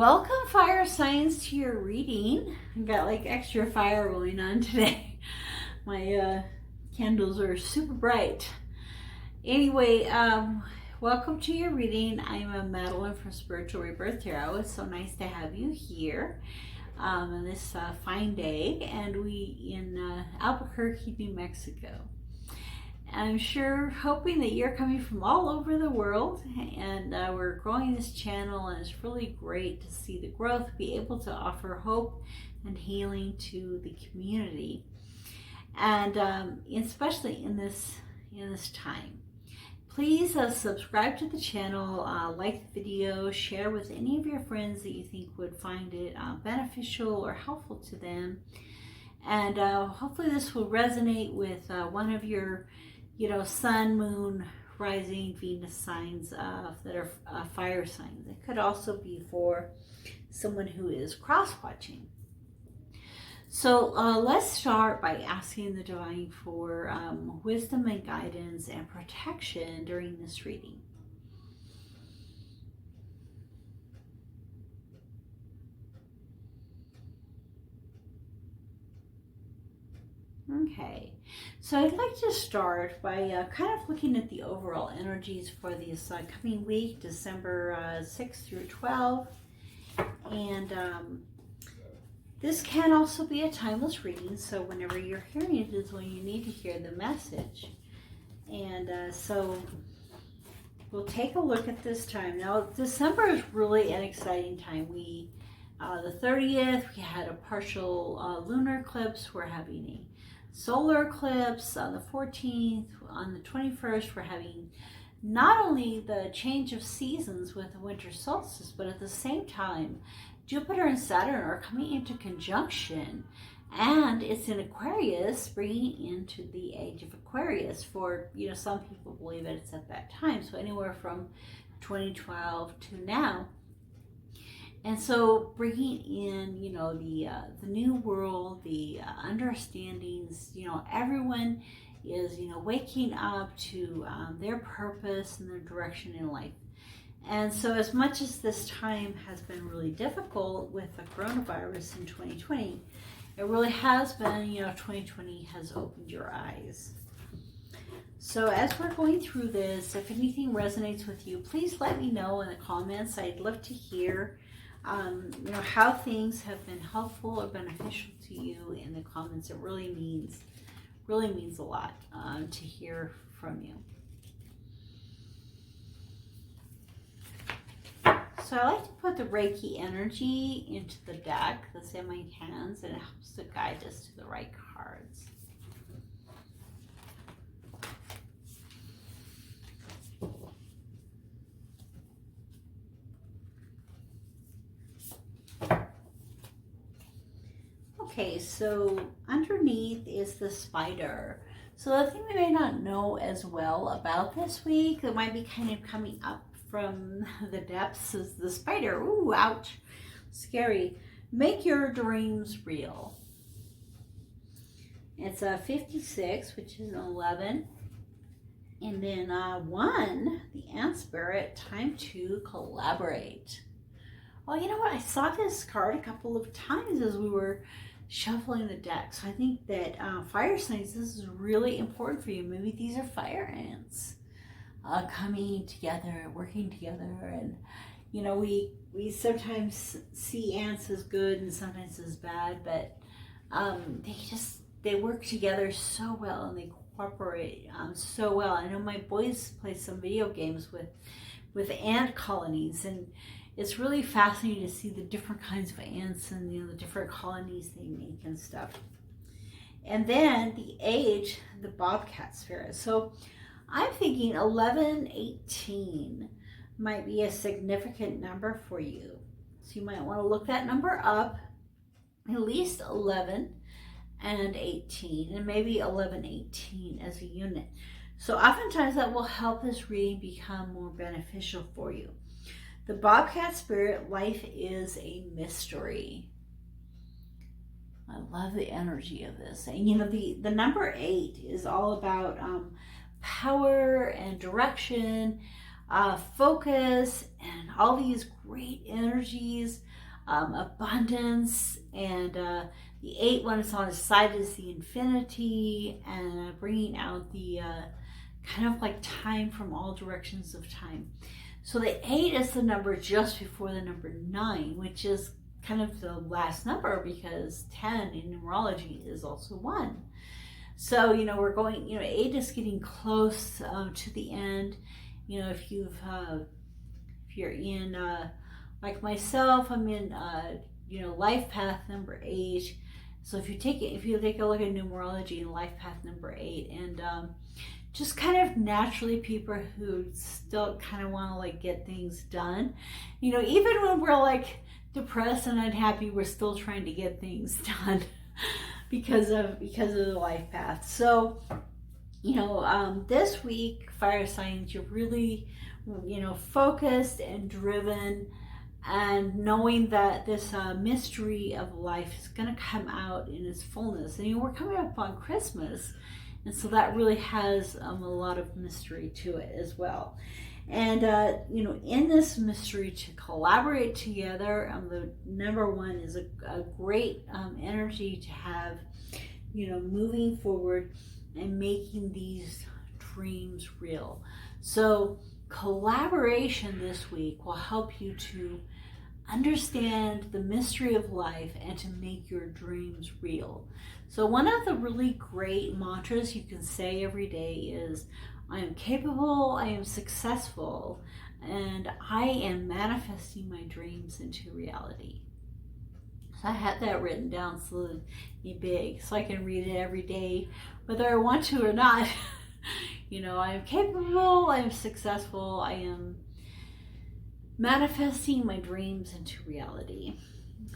Welcome, fire signs, to your reading. I've got like extra fire going on today. My candles are super bright. Anyway, welcome to your reading. I'm Madelyn from Spiritual Rebirth Tarot. It's so nice to have you here on this fine day, and we in Albuquerque, New Mexico. I'm sure hoping that you're coming from all over the world, and we're growing this channel, and it's really great to see the growth, be able to offer hope and healing to the community, and especially in this time. Please subscribe to the channel, like the video, share with any of your friends that you think would find it beneficial or helpful to them, and hopefully this will resonate with one of your sun, moon, rising, Venus signs that are fire signs. It could also be for someone who is cross-watching. So let's start by asking the divine for wisdom and guidance and protection during this reading. Okay, so I'd like to start by kind of looking at the overall energies for this coming week, December 6th through 12th. And this can also be a timeless reading, so whenever you're hearing it is when you need to hear the message. And so we'll take a look at this time. Now, December is really an exciting time. The 30th, we had a partial lunar eclipse. We're having a solar eclipse on the 14th. On the 21st, we're having not only the change of seasons with the winter solstice, but at the same time, Jupiter and Saturn are coming into conjunction, and it's in Aquarius, bringing into the age of Aquarius. For, some people believe that it's at that time, so anywhere from 2012 to now. And so bringing in, the new world, the understandings, everyone is, waking up to their purpose and their direction in life. And so as much as this time has been really difficult with the coronavirus in 2020, it really has been, 2020 has opened your eyes. So as we're going through this, if anything resonates with you, please let me know in the comments. I'd love to hear how things have been helpful or beneficial to you in the comments. It really means a lot to hear from you. So I like to put the REIKI energy into the deck that's in my hands, and it helps to guide us to the right cards. Okay, so underneath is the spider. So the thing we may not know as well about this week that might be kind of coming up from the depths is the spider. Ooh, ouch, scary. Make your dreams real. It's a 56, which is an 11. And then 1, the ant spirit, time to collaborate. Well, you know what? I saw this card a couple of times as we were shuffling the deck. So I think that fire signs, this is really important for you. Maybe these are fire ants coming together, working together. And, we sometimes see ants as good and sometimes as bad, but they work together so well and they cooperate so well. I know my boys play some video games with ant colonies, and it's really fascinating to see the different kinds of ants and the different colonies they make and stuff. And then the age, the bobcat spirit. So I'm thinking 1118 might be a significant number for you. So you might want to look that number up, at least 11 and 18, and maybe 1118 as a unit. So oftentimes that will help this reading become more beneficial for you. The bobcat spirit, life is a mystery. I love the energy of this. And the number 8 is all about power and direction, focus and all these great energies, abundance, and the 8 when it's on its side is the infinity, and bringing out the kind of like time from all directions of time. So the 8 is the number just before the number 9, which is kind of the last number, because 10 in numerology is also 1. So, you know, we're going, you know, 8 is getting close to the end. You know, if you're in, like myself, I'm in, you know, life path number 8. So if you take a look at numerology and life path number 8, and just kind of naturally people who still kind of want to like get things done, you know, even when we're like depressed and unhappy, we're still trying to get things done because of the life path. So, you know, this week, fire signs, you're really, you know, focused and driven, and knowing that this mystery of life is going to come out in its fullness. And, you know, we're coming up on Christmas, and so that really has a lot of mystery to it as well. And, you know, in this mystery, to collaborate together, the number 1 is a great energy to have, you know, moving forward and making these dreams real. So collaboration this week will help you to understand the mystery of life and to make your dreams real. So one of the really great mantras you can say every day is, I am capable, I am successful, and I am manifesting my dreams into reality. So I had that written down so big, so I can read it every day, whether I want to or not. You know, I am capable, I am successful, I am manifesting my dreams into reality.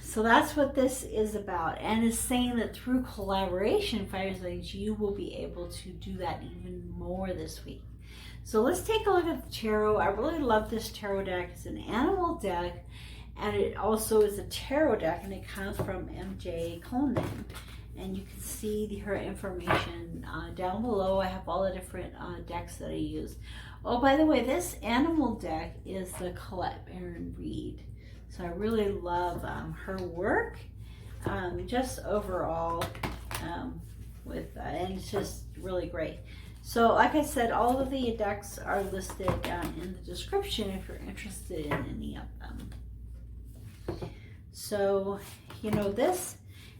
So that's what this is about, and it's saying that through collaboration, fire signs, you will be able to do that even more this week. So let's take a look at the tarot. I really love this tarot deck. It's an animal deck, and it also is a tarot deck, and it comes from MJ Cullinane. And you can see her information down below. I have all the different decks that I use. Oh, by the way, this animal deck is the Colette Baron Reed. So I really love her work, just overall, and it's just really great. So like I said, all of the decks are listed in the description if you're interested in any of them. So, you know,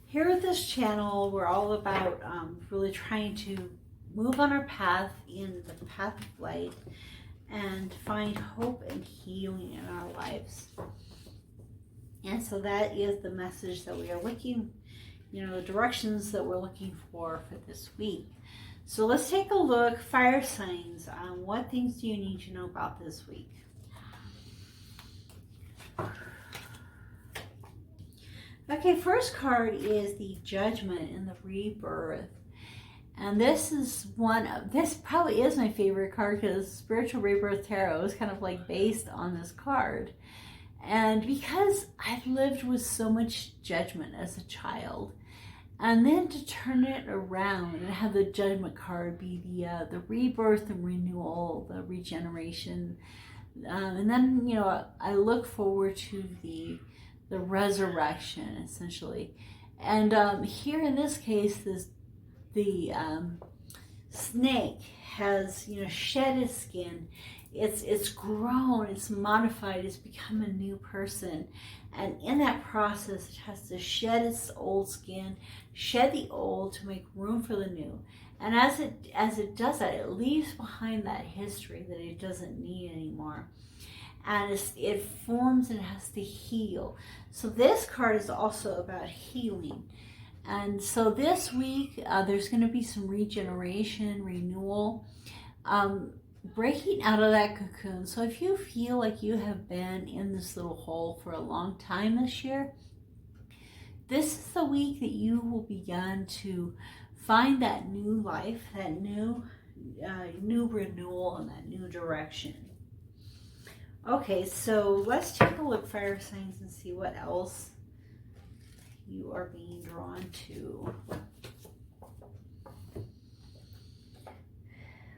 here at this channel, we're all about really trying to move on our path, in the path of light, and find hope and healing in our lives. And so that is the message that we are looking, you know, the directions that we're looking for this week. So let's take a look, fire signs, what things do you need to know about this week? Okay, first card is the Judgment and the Rebirth. And this probably is my favorite card, because Spiritual Rebirth Tarot is kind of like based on this card. And because I've lived with so much judgment as a child, and then to turn it around and have the Judgment card be the rebirth, the renewal, the regeneration, and then, you know, I look forward to the resurrection, essentially. And here in this case, the snake has, you know, shed its skin. It's grown, it's modified, it's become a new person. And in that process, it has to shed its old skin, shed the old to make room for the new. And as it does that, it leaves behind that history that it doesn't need anymore. And it forms and it has to heal. So this card is also about healing. And so this week, there's going to be some regeneration, renewal, breaking out of that cocoon. So if you feel like you have been in this little hole for a long time this year, this is the week that you will begin to find that new life, that new renewal, and that new direction. Okay, so let's take a look, fire signs, and see what else you are being drawn to.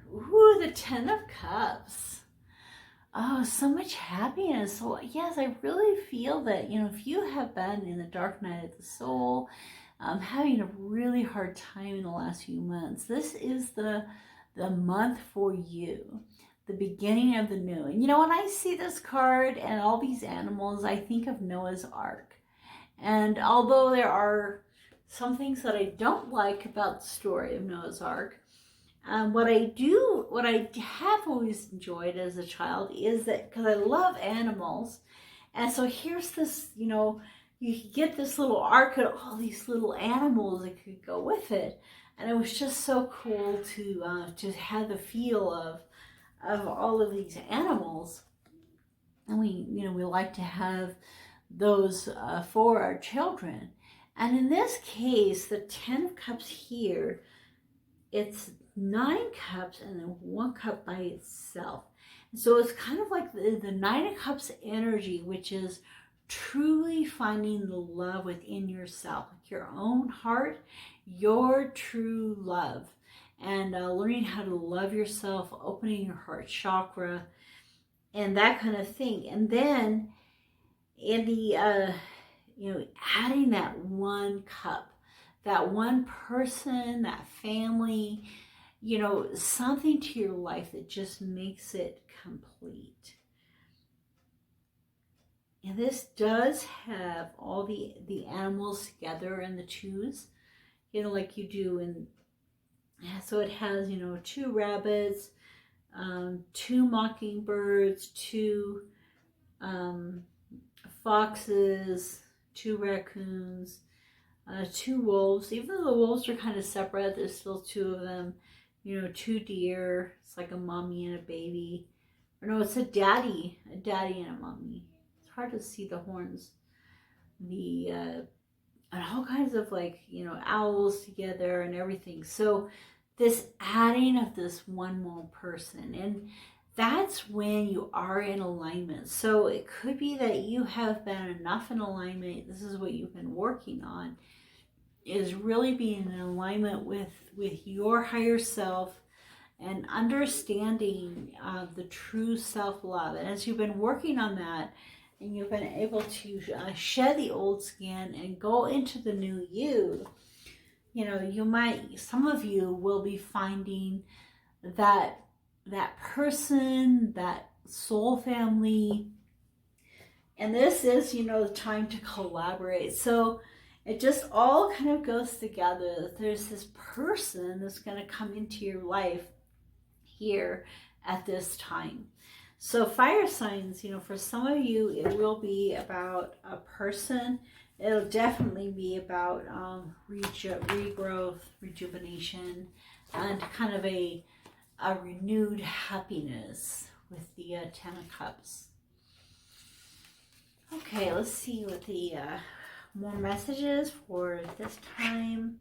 Ooh, the 10 of Cups. Oh, so much happiness. So yes, I really feel that, if you have been in the dark night of the soul, having a really hard time in the last few months, this is the month for you, the beginning of the new. And when I see this card and all these animals, I think of Noah's Ark. And although there are some things that I don't like about the story of Noah's Ark, what I have always enjoyed as a child is that, because I love animals, and so here's this, you get this little ark and all these little animals that could go with it, and it was just so cool to have the feel of all of these animals, and we like to have those for our children. And in this case, the 10 of Cups here, it's 9 cups and then 1 cup by itself. And so it's kind of like the 9 of Cups energy, which is truly finding the love within yourself, like your own heart, your true love, and learning how to love yourself, opening your heart chakra, and that kind of thing. And then in the adding that 1 cup, that one person, that family, something to your life that just makes it complete. And this does have all the animals together in the 2s, like you do in, so it has, 2 rabbits, 2 mockingbirds, 2 foxes, 2 raccoons, 2 wolves. Even though the wolves are kind of separate, there's still 2 of them. 2 deer. It's like a mommy and a baby. Or no, it's a daddy and a mommy. It's hard to see the horns. And all kinds of owls together and everything. So this adding of this one more person, and that's when you are in alignment. So it could be that you have been enough in alignment. This is what you've been working on, is really being in alignment with your higher self and understanding the true self-love. And as you've been working on that, and you've been able to shed the old skin and go into the new you, some of you will be finding that person, that soul family. And this is, the time to collaborate. So it just all kind of goes together. There's this person that's going to come into your life here at this time. So fire signs, for some of you, it will be about a person. It'll definitely be about regrowth, rejuvenation, and kind of a renewed happiness with the 10 of Cups. Okay, let's see what the more messages for this time.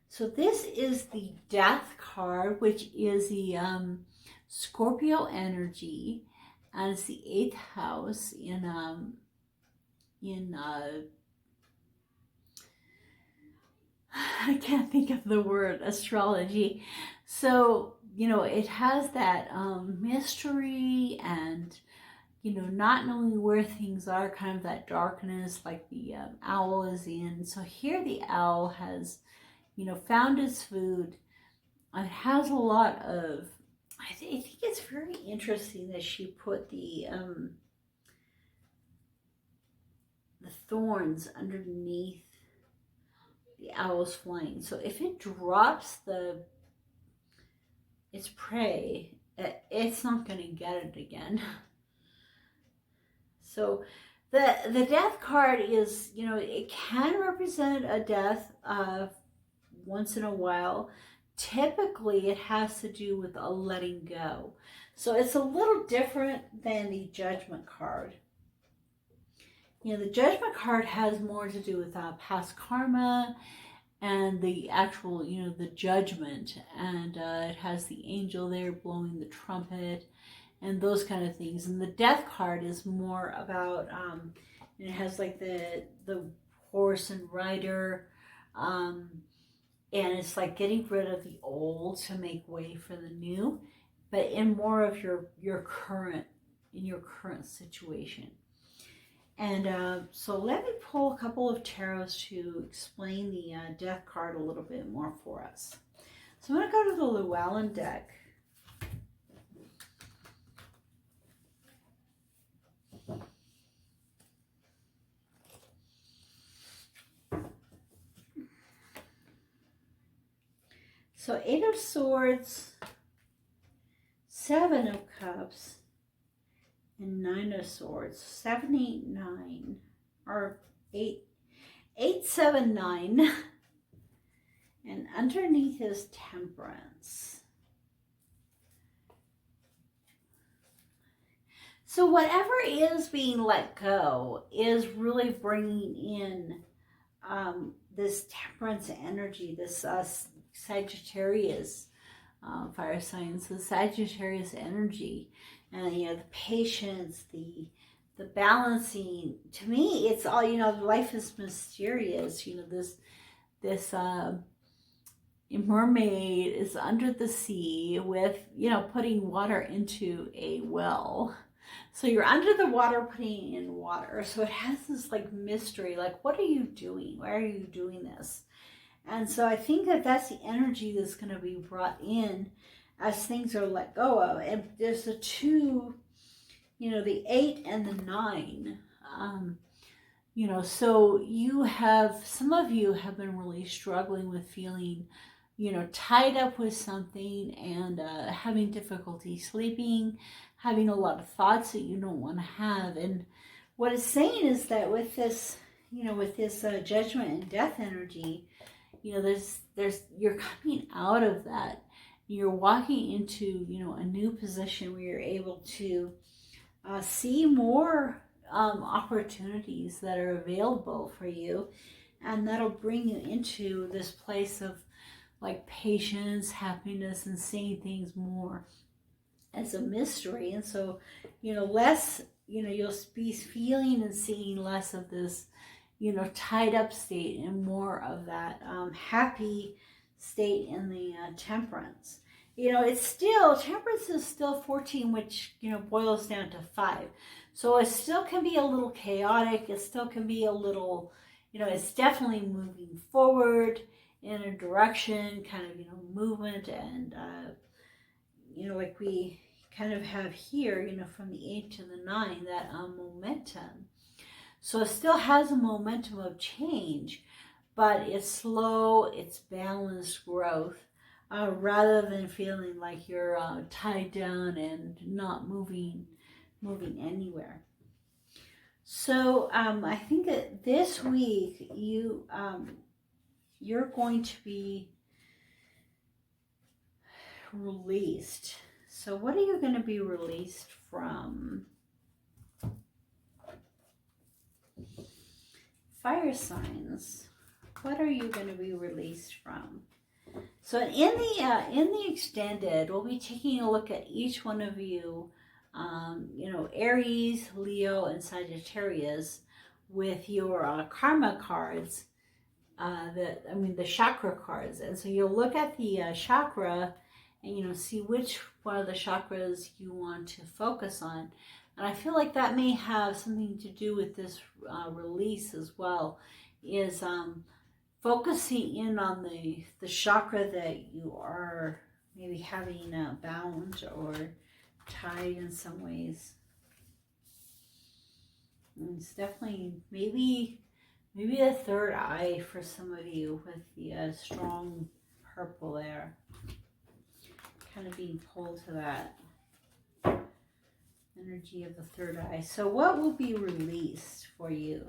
So this is the Death card, which is the Scorpio energy, and it's the 8th house in I can't think of the word, astrology. So it has that mystery and not knowing where things are, kind of that darkness, like the owl is in. So here the owl has, found its food. It has a lot of, I think it's very interesting that she put the thorns underneath the owl's flying. So if it drops its prey, it's not going to get it again. So the Death card is, it can represent a death once in a while. Typically, it has to do with a letting go. So it's a little different than the Judgment card. The Judgment card has more to do with past karma and the actual, the judgment. And it has the angel there blowing the trumpet and those kind of things. And the Death card is more about, it has like the horse and rider, and it's like getting rid of the old to make way for the new, but in more of your current in your current situation. And so let me pull a couple of tarots to explain the death card a little bit more for us. So I'm going to go to the Llewellyn deck. So 8 of Swords, 7 of Cups, and 9 of Swords. 7, 8, 9, or 8, 8, 7, 9. And underneath is Temperance. So whatever is being let go is really bringing in this Temperance energy, this Sagittarius fire signs, the Sagittarius energy, and you know, the patience, the balancing. To me, it's all, you know, life is mysterious. You know, this mermaid is under the sea with, you know, putting water into a well. So you're under the water putting in water. So it has this like mystery, like, what are you doing? Why are you doing this? And so I think that that's the energy that's going to be brought in as things are let go of. And there's the 2, you know, the 8 and the 9. You know, so you have, some of you have been really struggling with feeling, you know, tied up with something and having difficulty sleeping, having a lot of thoughts that you don't want to have. And what it's saying is that with this, you know, with this judgment and death energy, you know, there's you're coming out of that. You're walking into, you know, a new position where you're able to see more opportunities that are available for you, and that'll bring you into this place of like patience, happiness, and seeing things more as a mystery. And so, you know, less, you know, you'll be feeling and seeing less of this, you know, tied up state and more of that happy state in the Temperance. You know, it's still, Temperance is still 14, which, you know, boils down to 5. So it still can be a little chaotic. It still can be a little, you know, it's definitely moving forward in a direction, kind of, you know, movement. And, you know, like we kind of have here, you know, from the 8 to the 9, that momentum. So it still has a momentum of change, but it's slow, it's balanced growth, rather than feeling like you're tied down and not moving anywhere. So I think that this week you're going to be released. So what are you going to be released from? Fire signs. What are you going to be released from? So in the extended, we'll be taking a look at each one of you, you know, Aries, Leo, and Sagittarius, with your karma cards, the chakra cards. And so you'll look at the chakra and, you know, see which one of the chakras you want to focus on. And I feel like that may have something to do with this release as well, is focusing in on the chakra that you are maybe having bound or tied in some ways. And it's definitely maybe the third eye for some of you, with the strong purple there, kind of being pulled to that energy of the third eye. So what will be released for you?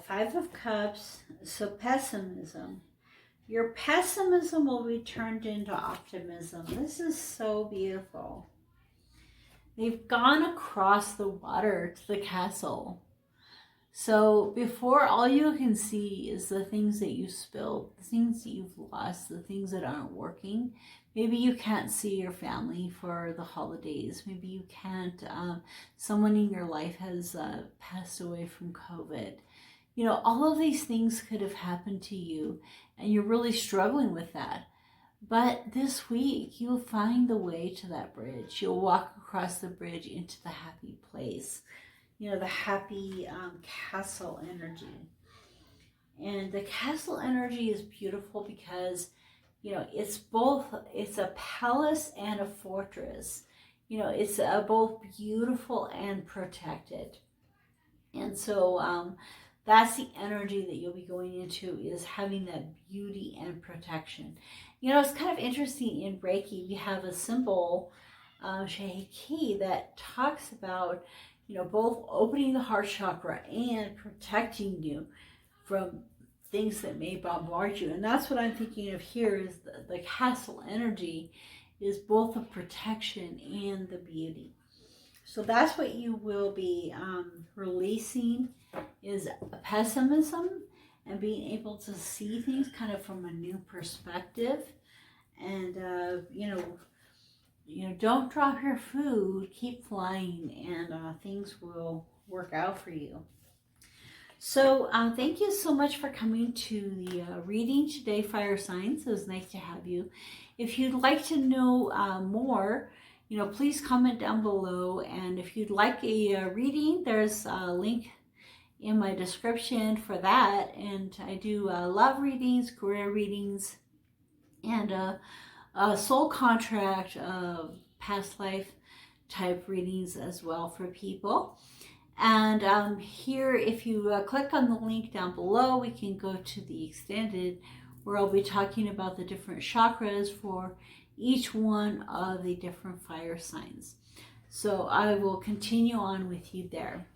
Five of Cups, so pessimism. Your pessimism will be turned into optimism. This is so beautiful. They've gone across the water to the castle. So before, all you can see is the things that you spilled, the things that you've lost, the things that aren't working. Maybe you can't see your family for the holidays. Maybe you can't, someone in your life has passed away from COVID. You know, all of these things could have happened to you, and you're really struggling with that. But this week, you'll find the way to that bridge. You'll walk across the bridge into the happy place. You know, the happy castle energy. And the castle energy is beautiful because, you know, it's a palace and a fortress. You know, it's both beautiful and protected. And so that's the energy that you'll be going into, is having that beauty and protection. You know, it's kind of interesting, in Reiki, we have a symbol, Reiki, that talks about, you know, both opening the heart chakra and protecting you from things that may bombard you. And that's what I'm thinking of here, is the castle energy is both the protection and the beauty. So that's what you will be releasing, is pessimism and being able to see things kind of from a new perspective. And, you know, don't drop your food, keep flying, and things will work out for you. So thank you so much for coming to the reading today, fire signs. It was nice to have you. If you'd like to know more, you know, please comment down below. And if you'd like a reading, there's a link in my description for that. And I do love readings, career readings, and soul contract, past life type readings as well for people. And here, if you click on the link down below, we can go to the extended, where I'll be talking about the different chakras for each one of the different fire signs. So I will continue on with you there.